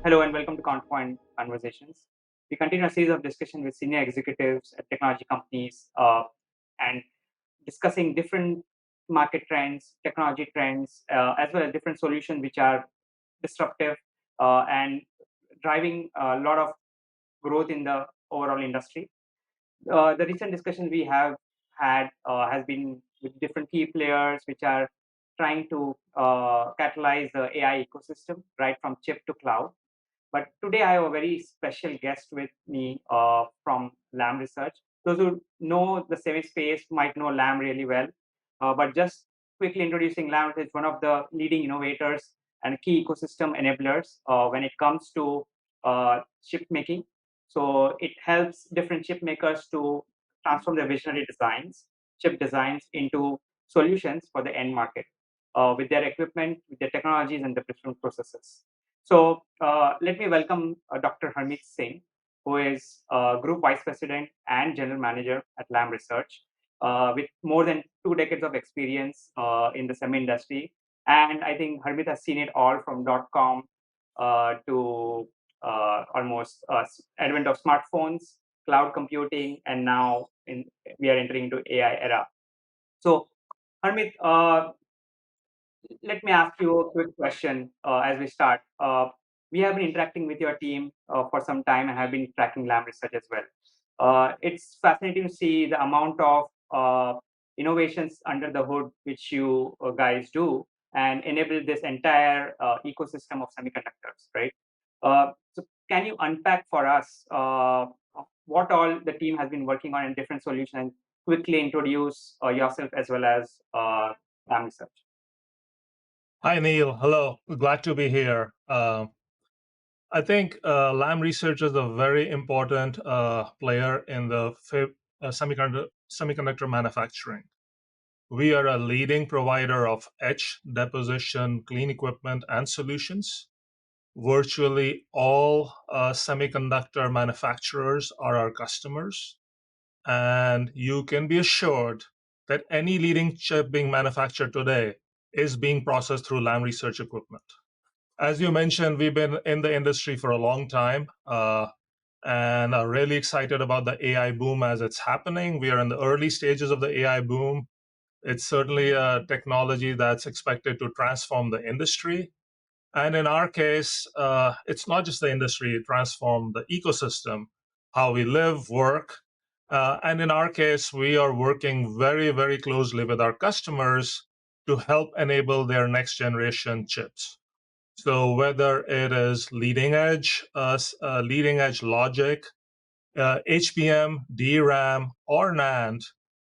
Hello and welcome to Counterpoint Conversations. We continue a series of discussion with senior executives at technology companies and discussing different market trends, technology trends, as well as different solutions which are disruptive and driving a lot of growth in the overall industry. The recent discussion we have had has been with different key players which are trying to catalyze the AI ecosystem right from chip to cloud. But today I have a very special guest with me from Lam Research. Those who know the semi space might know Lam really well. But just quickly introducing Lam is one of the leading innovators and key ecosystem enablers when it comes to chip making. So it helps different chip makers to transform their visionary designs, chip designs into solutions for the end market with their equipment, with their technologies, and the different processes. So let me welcome Dr. Harmeet Singh, who is Group Vice President and General Manager at Lam Research, with more than 2 decades of experience in the semi industry. And I think Harmeet has seen it all from .com to almost advent of smartphones, cloud computing, and now we are entering into AI era. So Harmeet, let me ask you a quick question as we start. We have been interacting with your team for some time and have been tracking Lam Research as well. It's fascinating to see the amount of innovations under the hood which you guys do and enable this entire ecosystem of semiconductors, right? So, can you unpack for us what all the team has been working on in different solutions and quickly introduce yourself as well as Lam Research? Hi, Neil. Hello. Glad to be here. I think Lam Research is a very important player in the semiconductor manufacturing. We are a leading provider of etch, deposition, clean equipment, and solutions. Virtually all semiconductor manufacturers are our customers. And you can be assured that any leading chip being manufactured today is being processed through Lam Research equipment. As you mentioned, we've been in the industry for a long time and are really excited about the AI boom as it's happening. We are in the early stages of the AI boom. It's certainly a technology that's expected to transform the industry. And in our case, it's not just the industry, it transformed the ecosystem, how we live, work. And in our case, we are working very, very closely with our customers to help enable their next generation chips. So whether it is leading edge logic, HBM, DRAM, or NAND,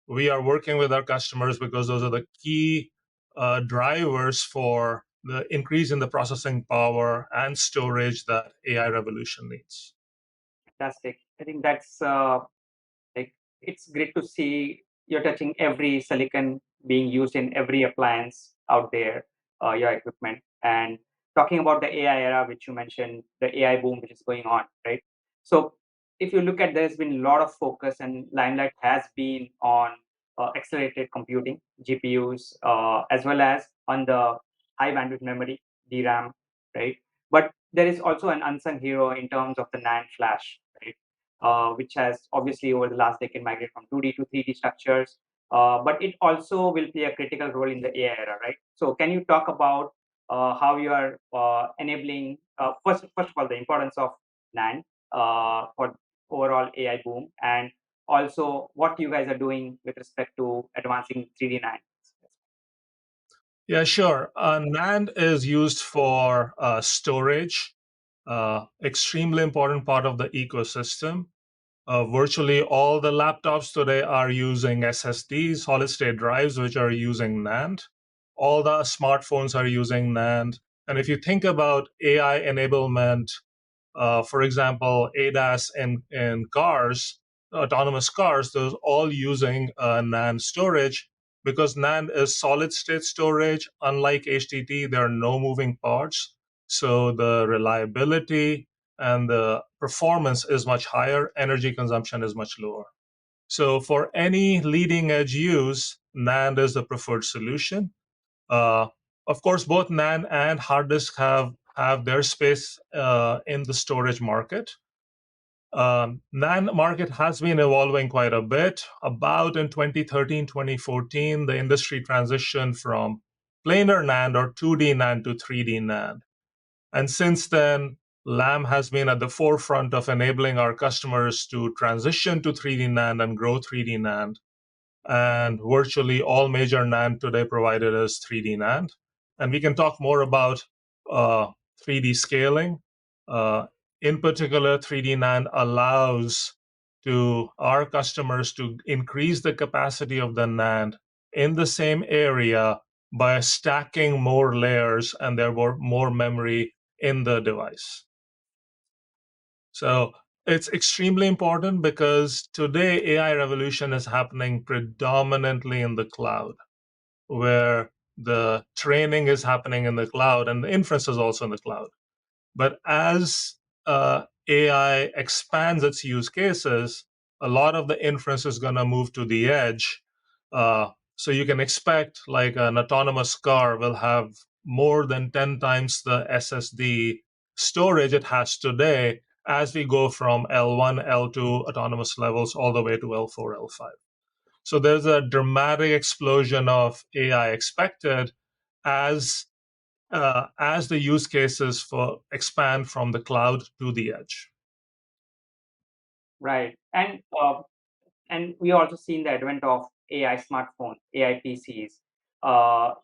we are working with our customers because those are the key drivers for the increase in the processing power and storage that AI revolution needs. Fantastic. I think that's like it's great to see you're touching every silicon being used in every appliance out there, your equipment, and talking about the AI era, which you mentioned, the AI boom which is going on, right? So if you look at, there's been a lot of focus and limelight has been on accelerated computing, GPUs, as well as on the high bandwidth memory, DRAM, right? But there is also an unsung hero in terms of the NAND flash, right? Which has obviously over the last decade migrated from 2D to 3D structures. But it also will play a critical role in the AI era, right? So can you talk about how you are enabling, first of all, the importance of NAND for overall AI boom, and also what you guys are doing with respect to advancing 3D NAND? Yeah, sure. NAND is used for storage, extremely important part of the ecosystem. Virtually all the laptops today are using SSDs, solid state drives, which are using NAND. All the smartphones are using NAND. And if you think about AI enablement, for example, ADAS in cars, autonomous cars, those all using NAND storage because NAND is solid state storage. Unlike HDD, there are no moving parts. So the reliability and the performance is much higher, energy consumption is much lower. So for any leading edge use, NAND is the preferred solution. Uh, of course, both NAND and hard disk have their space in the storage market. NAND market has been evolving quite a bit. About in 2013, 2014, the industry transitioned from planar NAND or 2D NAND to 3D NAND. And since then, Lam has been at the forefront of enabling our customers to transition to 3D NAND and grow 3D NAND. And virtually all major NAND today provided is 3D NAND. And we can talk more about 3D scaling. In particular, 3D NAND allows to our customers to increase the capacity of the NAND in the same area by stacking more layers and therefore more memory in the device. So it's extremely important because today AI revolution is happening predominantly in the cloud, where the training is happening in the cloud and the inference is also in the cloud. But as AI expands its use cases, a lot of the inference is going to move to the edge. So you can expect like an autonomous car will have more than 10 times the SSD storage it has today as we go from L1, L2 autonomous levels all the way to L4, L5. So there's a dramatic explosion of AI expected as as the use cases for expand from the cloud to the edge. Right. And we also seen the advent of AI smartphones, AI PCs.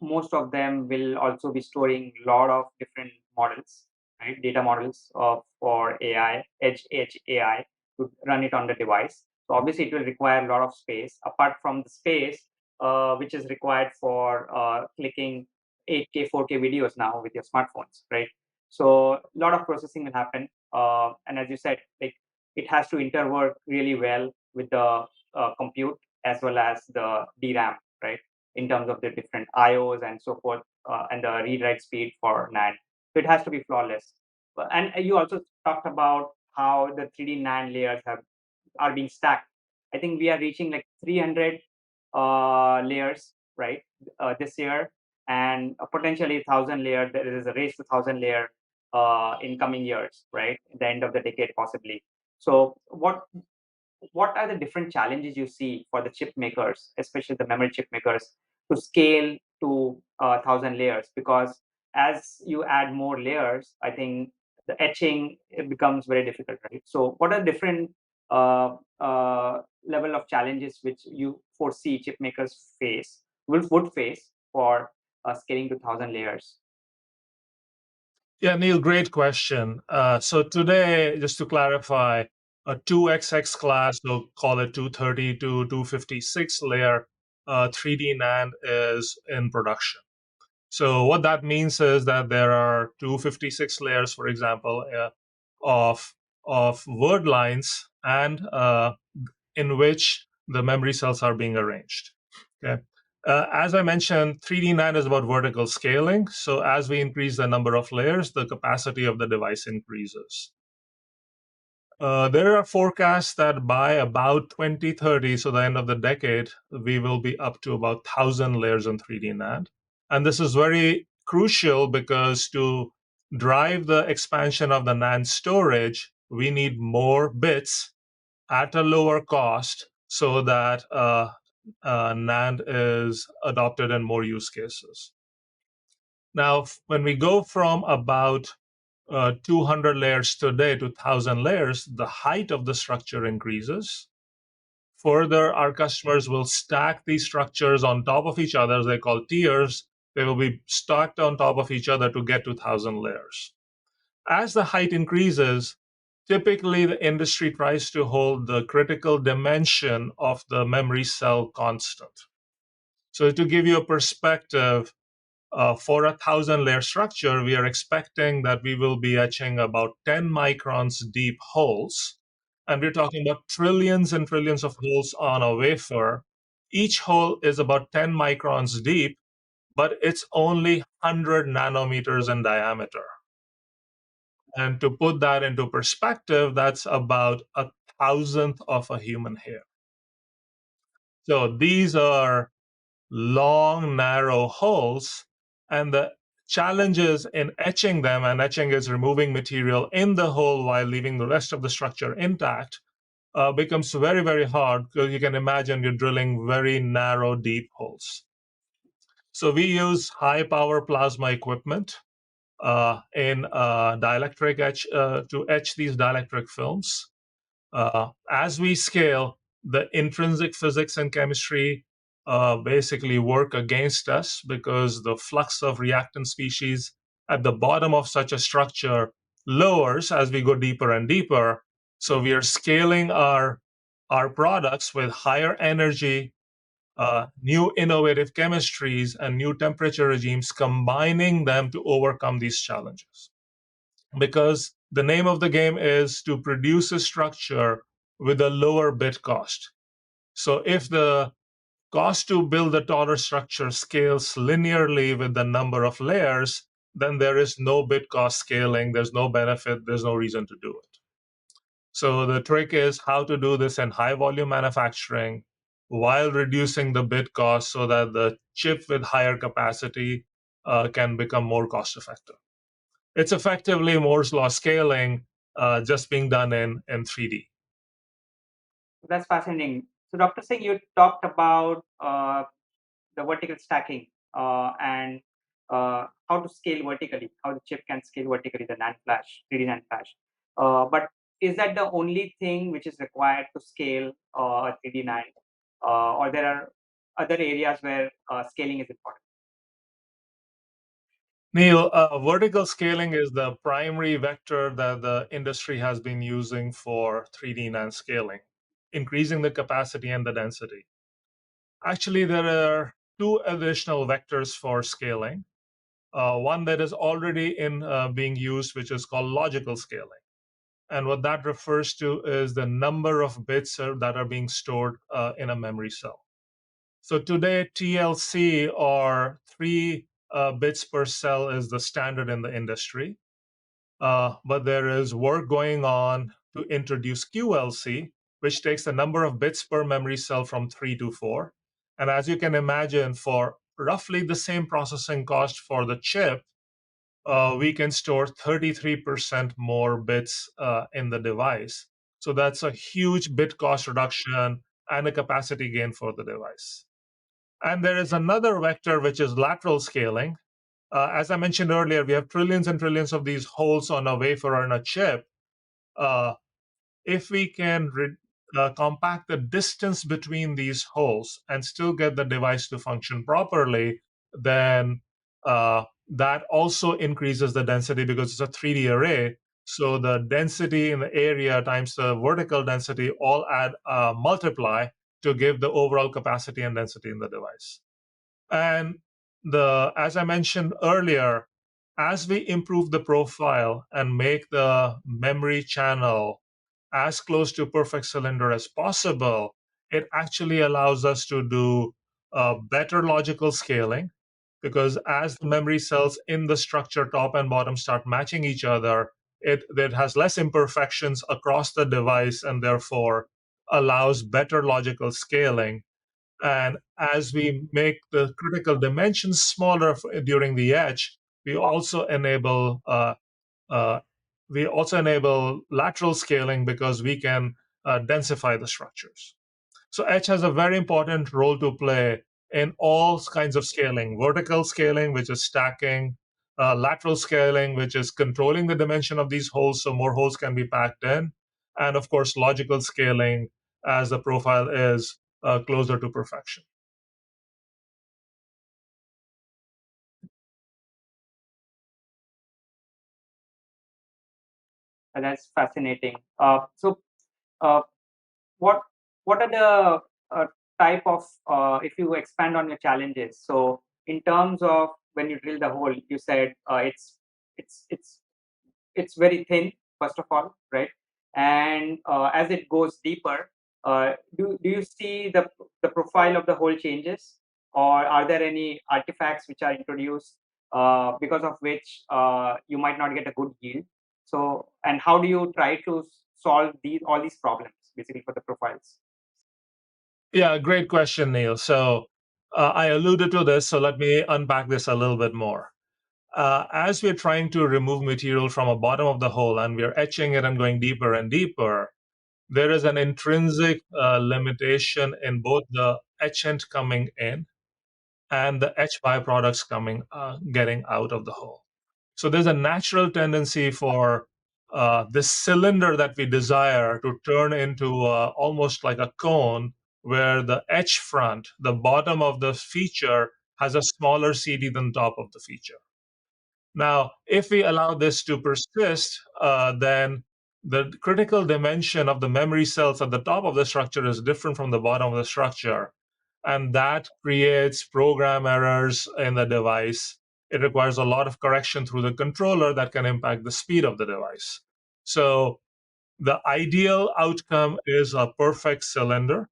Most of them will also be storing a lot of different models, right? Data models for AI, edge AI to run it on the device. So obviously, it will require a lot of space. Apart from the space, which is required for clicking 8K, 4K videos now with your smartphones, right? So a lot of processing will happen. And as you said, like it has to interwork really well with the compute as well as the DRAM, right? In terms of the different IOs and so forth, and the read-write speed for NAND. So it has to be flawless. And you also talked about how the 3D NAND layers are being stacked. I think we are reaching like 300 layers, right, this year, and potentially 1,000 layer. There is a race to 1,000 layer in coming years, right? At the end of the decade, possibly. So what are the different challenges you see for the chip makers, especially the memory chip makers, to scale to 1,000 layers? Because as you add more layers, I think the etching it becomes very difficult, right? So, what are different level of challenges which you foresee chip makers would face for scaling to 1,000 layers? Yeah, Neil, great question. So today, just to clarify, a 2XX class, so call it 230 to 256 layer 3D NAND is in production. So what that means is that there are 256 layers, for example, of word lines, and in which the memory cells are being arranged. Okay. As I mentioned, 3D NAND is about vertical scaling. So as we increase the number of layers, the capacity of the device increases. There are forecasts that by about 2030, so the end of the decade, we will be up to about 1,000 layers in 3D NAND. And this is very crucial because to drive the expansion of the NAND storage, we need more bits at a lower cost so that NAND is adopted in more use cases. Now, when we go from about 200 layers today to 1,000 layers, the height of the structure increases. Further, our customers will stack these structures on top of each other. They call tiers. They will be stacked on top of each other to get to 1,000 layers. As the height increases, typically the industry tries to hold the critical dimension of the memory cell constant. So, to give you a perspective, for a 1,000 layer structure, we are expecting that we will be etching about 10 microns deep holes. And we're talking about trillions and trillions of holes on a wafer. Each hole is about 10 microns deep, but it's only 100 nanometers in diameter. And to put that into perspective, that's about a thousandth of a human hair. So these are long, narrow holes. And the challenges in etching them, and etching is removing material in the hole while leaving the rest of the structure intact, becomes very, very hard because you can imagine you're drilling very narrow, deep holes. So we use high power plasma equipment in dielectric etch to etch these dielectric films. As we scale, the intrinsic physics and chemistry basically work against us because the flux of reactant species at the bottom of such a structure lowers as we go deeper and deeper. So we are scaling our products with higher energy, new innovative chemistries, and new temperature regimes, combining them to overcome these challenges. Because the name of the game is to produce a structure with a lower bit cost. So if the cost to build a taller structure scales linearly with the number of layers, then there is no bit cost scaling, there's no benefit, there's no reason to do it. So the trick is how to do this in high volume manufacturing while reducing the bit cost so that the chip with higher capacity can become more cost effective. It's effectively Moore's law scaling, just being done in 3D. That's fascinating. So, Dr. Singh, you talked about the vertical stacking and how to scale vertically, how the chip can scale vertically, the NAND flash, 3D NAND flash. But is that the only thing which is required to scale a 3D NAND? Or there are other areas where scaling is important? Neil, vertical scaling is the primary vector that the industry has been using for 3D NAND scaling, increasing the capacity and the density. Actually, there are two additional vectors for scaling. One that is already in being used, which is called logical scaling. And what that refers to is the number of bits that are being stored in a memory cell. So today, TLC, or 3 bits per cell, is the standard in the industry. But there is work going on to introduce QLC, which takes the number of bits per memory cell from 3 to 4. And as you can imagine, for roughly the same processing cost for the chip, we can store 33% more bits in the device. So that's a huge bit cost reduction and a capacity gain for the device. And there is another vector, which is lateral scaling. As I mentioned earlier, we have trillions and trillions of these holes on a wafer or on a chip. Uh, if we can compact the distance between these holes and still get the device to function properly, then that also increases the density because it's a 3D array. So the density in the area times the vertical density all add multiply to give the overall capacity and density in the device. And as I mentioned earlier, as we improve the profile and make the memory channel as close to perfect cylinder as possible, it actually allows us to do better logical scaling, because as the memory cells in the structure top and bottom start matching each other, it has less imperfections across the device and therefore allows better logical scaling. And as we make the critical dimensions smaller during the etch, we also enable uh, lateral scaling because we can densify the structures. So etch has a very important role to play in all kinds of scaling: vertical scaling, which is stacking; lateral scaling, which is controlling the dimension of these holes so more holes can be packed in; and of course, logical scaling as the profile is closer to perfection. That's fascinating. Uh, what what are the type of if you expand on your challenges? So, in terms of when you drill the hole, you said it's it's it's very thin, first of all, right? And as it goes deeper, do you see the profile of the hole changes, or are there any artifacts which are introduced because of which you might not get a good yield? So, and how do you try to solve all these problems basically for the profiles? Yeah, great question, Neil. So I alluded to this, so let me unpack this a little bit more. As we're trying to remove material from a bottom of the hole and we're etching it and going deeper and deeper, there is an intrinsic limitation in both the etchant coming in and the etch byproducts getting out of the hole. So there's a natural tendency for this cylinder that we desire to turn into almost like a cone, where the etch front, the bottom of the feature, has a smaller CD than top of the feature. Now, if we allow this to persist, then the critical dimension of the memory cells at the top of the structure is different from the bottom of the structure. And that creates program errors in the device. It requires a lot of correction through the controller that can impact the speed of the device. So the ideal outcome is a perfect cylinder.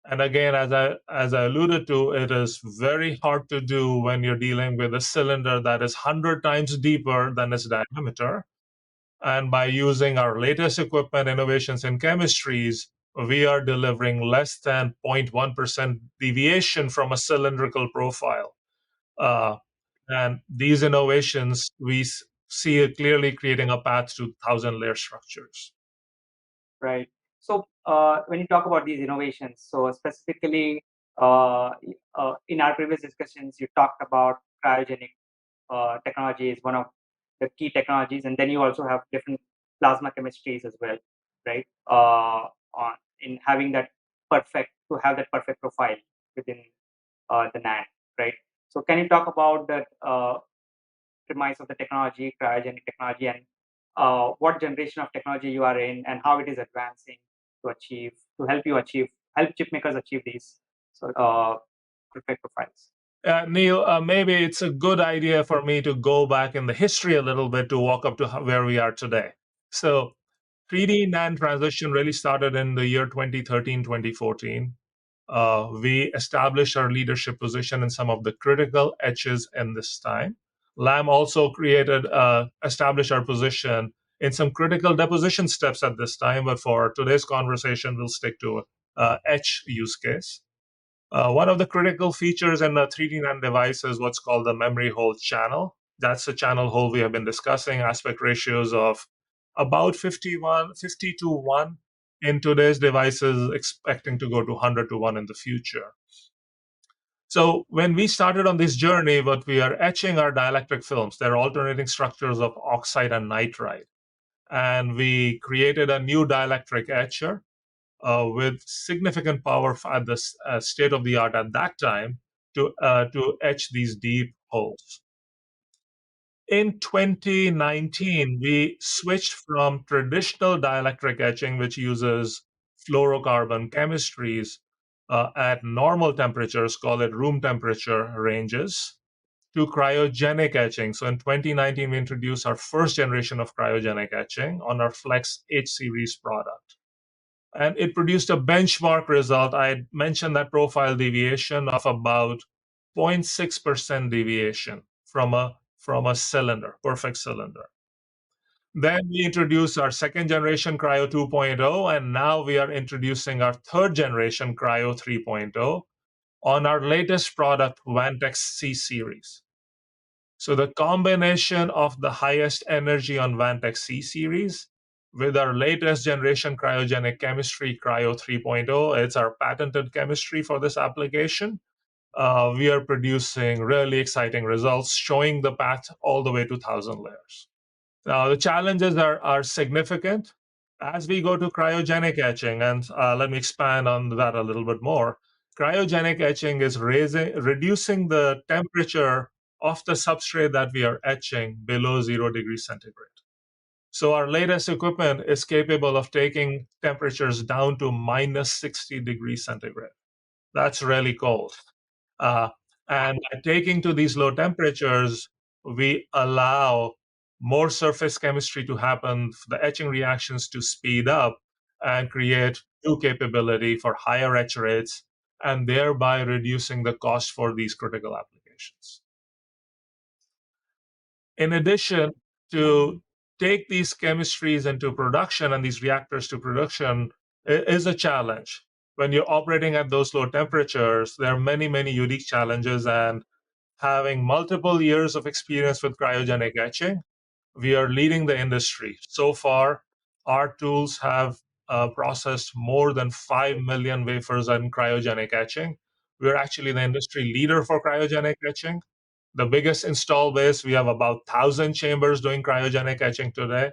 And again, as I alluded to, it is very hard to do when you're dealing with a cylinder that is 100 times deeper than its diameter. And by using our latest equipment innovations in chemistries, we are delivering less than 0.1% deviation from a cylindrical profile. Uh, and these innovations, see it clearly creating a path to 1,000-layer structures. Right. So when you talk about these innovations, so specifically uh, in our previous discussions, you talked about cryogenic technology is one of the key technologies, and then you also have different plasma chemistries as well, right? On in having that perfect profile within the NAND, right? So can you talk about that premise of the technology, cryogenic technology, and what generation of technology you are in, and how it is advancing to help chip makers achieve these so perfect profiles. Neil, maybe it's a good idea for me to go back in the history a little bit to walk up to where we are today. So 3D NAND transition really started in the year 2013, 2014. We established our leadership position in some of the critical etches in this time. Lam also established our position in some critical deposition steps at this time, but for today's conversation, we'll stick to etch use case. One of the critical features in the 3D NAND device is what's called the memory hole channel. That's the channel hole we have been discussing, aspect ratios of about 50 to 1 in today's devices, expecting to go to 100 to 1 in the future. So when we started on this journey, what we are etching are dielectric films. They're alternating structures of oxide and nitride. And we created a new dielectric etcher with significant power at the state of the art at that time to etch these deep holes. In 2019, we switched from traditional dielectric etching, which uses fluorocarbon chemistries at normal temperatures, call it room temperature ranges, to cryogenic etching. So in 2019, we introduced our first generation of cryogenic etching on our Flex H series product. And it produced a benchmark result. I mentioned that profile deviation of about 0.6% deviation from a cylinder, perfect cylinder. Then we introduced our second generation Cryo 2.0, and now we are introducing our third generation Cryo 3.0 on our latest product, Vantex C series. So the combination of the highest energy on Vantex C series with our latest generation cryogenic chemistry, Cryo 3.0, it's our patented chemistry for this application. We are producing really exciting results, showing the path all the way to 1,000 layers. Now, the challenges are significant. As we go to cryogenic etching, and let me expand on that a little bit more, cryogenic etching is reducing the temperature of the substrate that we are etching below 0 degrees centigrade. So our latest equipment is capable of taking temperatures down to minus 60 degrees centigrade. That's really cold. Uh, and by taking to these low temperatures, we allow more surface chemistry to happen, the etching reactions to speed up and create new capability for higher etch rates, and thereby reducing the cost for these critical applications. In addition, to take these chemistries into production and these reactors to production is a challenge. when you're operating at those low temperatures, there are many, many unique challenges. And having multiple years of experience with cryogenic etching, we are leading the industry. So far, our tools have processed more than 5 million wafers in cryogenic etching. We're actually the industry leader for cryogenic etching. The biggest install base, we have about 1,000 chambers doing cryogenic etching today.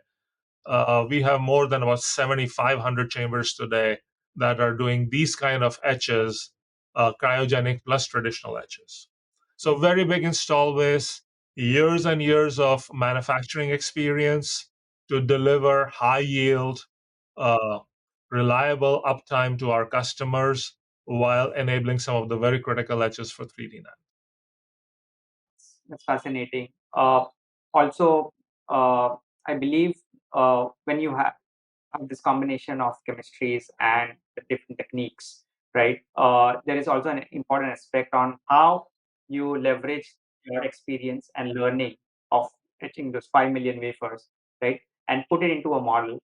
We have more than about 7,500 chambers today that are doing these kind of etches, cryogenic plus traditional etches. So very big install base, years and years of manufacturing experience to deliver high yield, uh, reliable uptime to our customers while enabling some of the very critical etches for 3D NAND. That's fascinating. Also, I believe when you have this combination of chemistries and the different techniques, right? There is also an important aspect on how you leverage your experience and learning of etching those 5 million wafers, right? And put it into a model.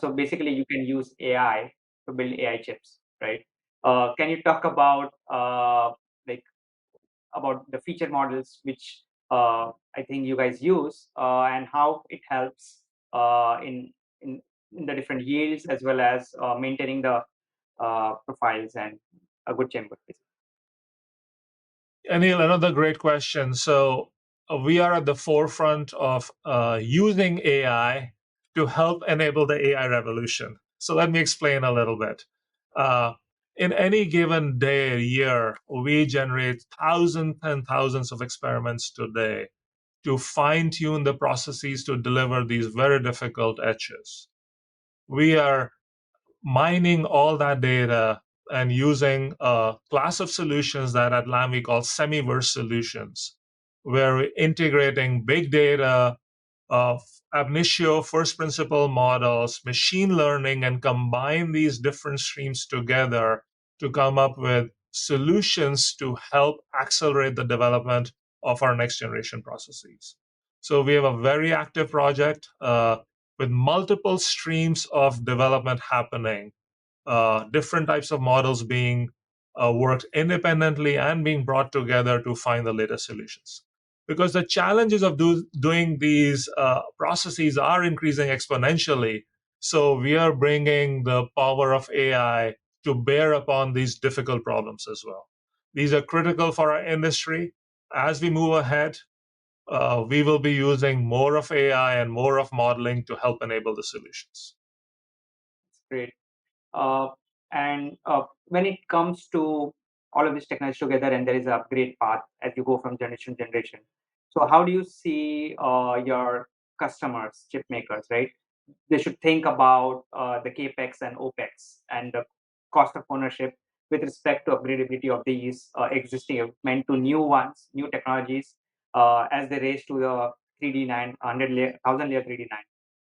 So basically, you can use AI to build AI chips, right? Can you talk about like about the feature models which I think you guys use and how it helps in, in in the different yields as well as maintaining the profiles and a good chamber. Anil, another great question. So we are at the forefront of using AI to help enable the AI revolution. So let me explain a little bit. Uh, in any given day, year, we generate thousands and thousands of experiments today to fine tune the processes to deliver these very difficult etches. We are mining all that data and using a class of solutions that at Lam we call semi-verse solutions, where we're integrating big data, ab initio first principle models, machine learning, and combine these different streams together to come up with solutions to help accelerate the development of our next generation processes. So we have a very active project with multiple streams of development happening, different types of models being worked independently and being brought together to find the latest solutions. Because the challenges of doing these processes are increasing exponentially. So we are bringing the power of AI to bear upon these difficult problems as well. These are critical for our industry. As we move ahead, we will be using more of AI and more of modeling to help enable the solutions. It's great. Uh, and when it comes to all of these technologies together, and there is an upgrade path as you go from generation to generation. So how do you see your customers, chip makers, right? They should think about the capex and opex and the cost of ownership with respect to upgradability of these existing equipment to new ones, new technologies, as they race to the 3D 9, 100 layer, 1000 layer 3D 9.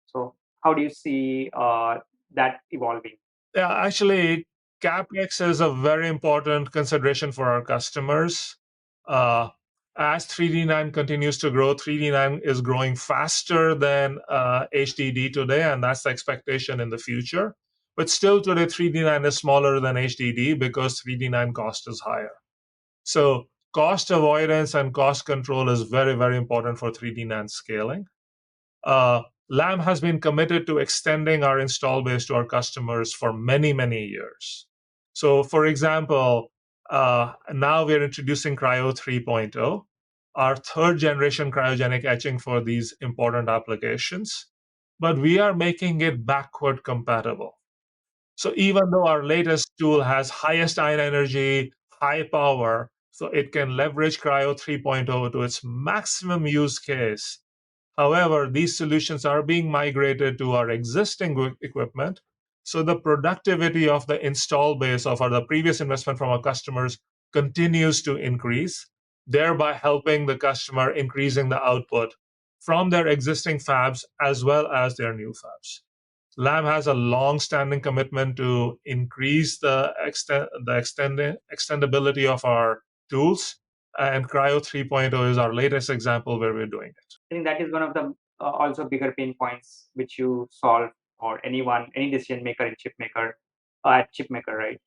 So how do you see that evolving? Yeah, actually, CapEx is a very important consideration for our customers. Uh, as 3D NAND continues to grow, 3D NAND is growing faster than HDD today, and that's the expectation in the future. But still, today, 3D NAND is smaller than HDD because 3D NAND cost is higher. So, cost avoidance and cost control is very, very important for 3D NAND scaling. Lam has been committed to extending our install base to our customers for many, many years. So, for example, now we're introducing Cryo 3.0, our third generation cryogenic etching for these important applications, but we are making it backward compatible. So, even though our latest tool has highest ion energy, high power, so it can leverage Cryo 3.0 to its maximum use case. However, these solutions are being migrated to our existing equipment. So the productivity of the install base of the previous investment from our customers continues to increase, thereby helping the customer increasing the output from their existing fabs as well as their new fabs. Lam has a long-standing commitment to increase extendability of our tools, and Cryo 3.0 is our latest example where we're doing it. I think that is one of the also bigger pain points which you solve or anyone, any decision maker and chip maker at chipmaker, right?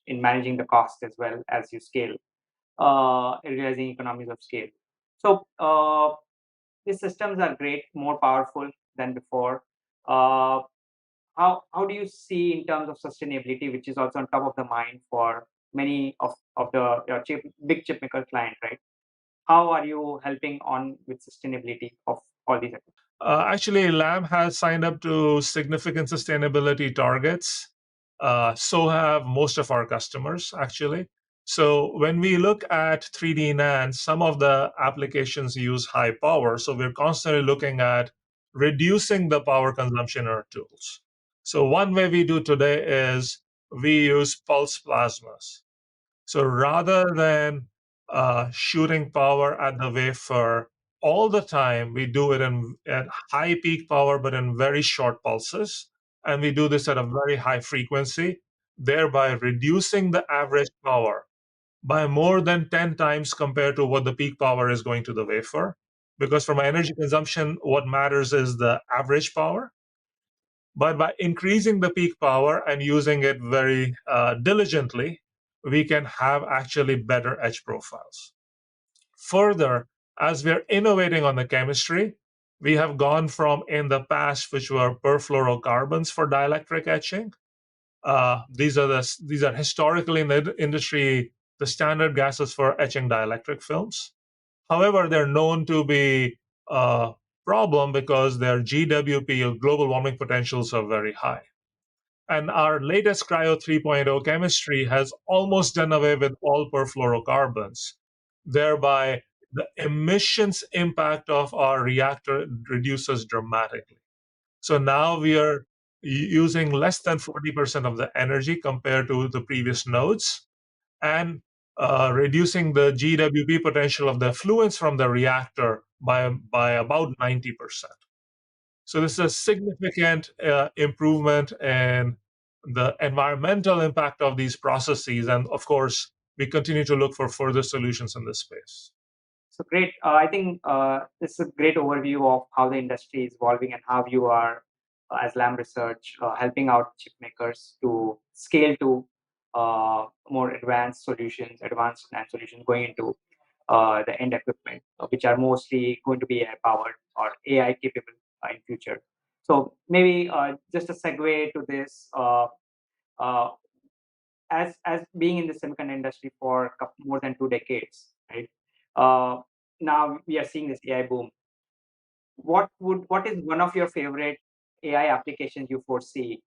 In managing the cost as well as you scale, realizing economies of scale. So these systems are great, more powerful than before. Uh, how do you see in terms of sustainability, which is also on top of the mind for many of the your big chipmaker client, right? How are you helping on with sustainability of all these efforts? Actually, Lam has signed up to significant sustainability targets. So have most of our customers, actually. So when we look at 3D NAND, some of the applications use high power. So we're constantly looking at reducing the power consumption in our tools. So one way we do today is we use pulse plasmas. So rather than shooting power at the wafer all the time, we do it at high peak power, but in very short pulses. And we do this at a very high frequency, thereby reducing the average power by more than 10 times compared to what the peak power is going to the wafer. Because from energy consumption, what matters is the average power. But by increasing the peak power and using it very diligently, we can have actually better edge profiles. Further, as we're innovating on the chemistry, we have gone from in the past, which were perfluorocarbons for dielectric etching. These are historically in the industry the standard gases for etching dielectric films. However, they're known to be a problem because their GWP, or global warming potentials, are very high. And our latest Cryo 3.0 chemistry has almost done away with all perfluorocarbons. Thereby, the emissions impact of our reactor reduces dramatically. So now we are using less than 40% of the energy compared to the previous nodes, and reducing the GWP potential of the effluents from the reactor by about 90%. So this is a significant improvement in the environmental impact of these processes. And of course, we continue to look for further solutions in this space. So great. I think this is a great overview of how the industry is evolving and how you are, as Lam Research, helping out chip makers to scale to more advanced solutions, advanced NAND solutions going into the end equipment, which are mostly going to be AI powered or AI capable in future. So maybe just a segue to this. Uh, as being in the semiconductor industry for more than 2 decades, right? Uh, Now we are seeing this AI boom. What is one of your favorite AI applications you foresee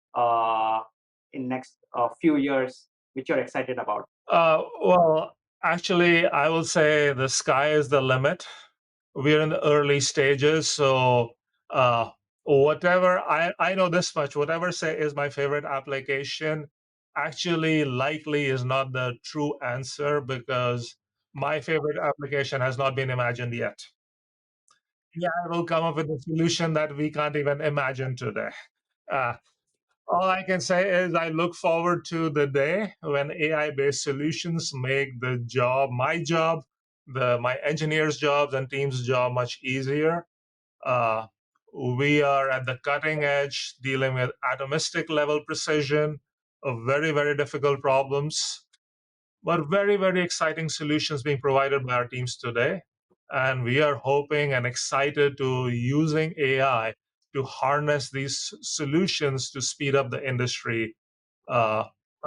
in next few years, which you're excited about? Well, actually, I will say the sky is the limit. We're in the early stages, so whatever I know this much, whatever say is my favorite application, actually likely is not the true answer because my favorite application has not been imagined yet. Yeah, I will come up with a solution that we can't even imagine today. Uh, all I can say is I look forward to the day when AI-based solutions make the job, my job, my engineers' jobs and teams' job much easier. Uh, we are at the cutting edge, dealing with atomistic level precision of very, very difficult problems, but very, very exciting solutions being provided by our teams today. And we are hoping and excited to using AI to harness these solutions to speed up the industry uh,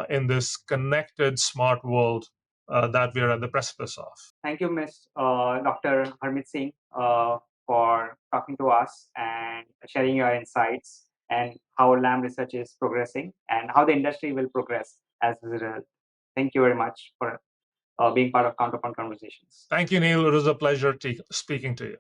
in this connected smart world that we are at the precipice of. Thank you, Ms. Dr. Harmit Singh, for talking to us and sharing your insights and how Lam Research is progressing and how the industry will progress as a result. Thank you very much for being part of Counterpoint Conversations. Thank you, Neil. It was a pleasure speaking to you.